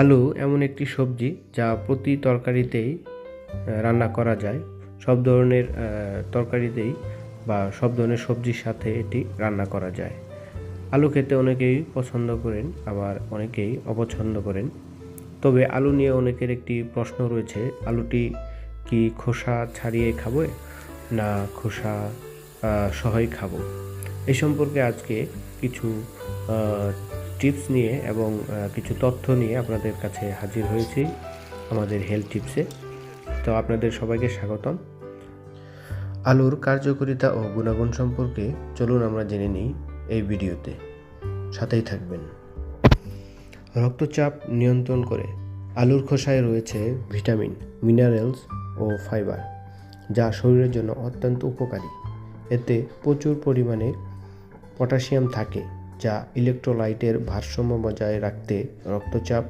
আলু এমন একটি সবজি যা প্রতি তরকারিতেই রান্না করা যায়। সব ধরনের তরকারিতেই বা সব ধরনের সবজির সাথে এটি রান্না করা যায়। আলু খেতে অনেকেই পছন্দ করেন, আবার অনেকেই অপছন্দ করেন। তবে আলু নিয়ে অনেকের একটি প্রশ্ন রয়েছে, আলুটি কি খোসা ছাড়িয়ে খাবো না খোসা সহই খাবো? এই সম্পর্কে আজকে কিছু টিপস নিয়ে এবং কিছু তথ্য নিয়ে আপনাদের কাছে হাজির হয়েছি আমাদের হেলথ টিপসে। তো আপনাদের সবাইকে স্বাগতম। আলুর কার্যকারিতা ও গুণাগুণ সম্পর্কে চলুন আমরা জেনে নিই এই ভিডিওতে, সাথেই থাকবেন। রক্তচাপ নিয়ন্ত্রণ করে। আলুর খোসায় রয়েছে ভিটামিন, মিনারেলস ও ফাইবার, যা শরীরের জন্য অত্যন্ত উপকারী। এতে প্রচুর পরিমাণে পটাশিয়াম থাকে, যা ইলেকট্রোলাইটের ভারসাম্য বজায় রাখতে রক্তচাপ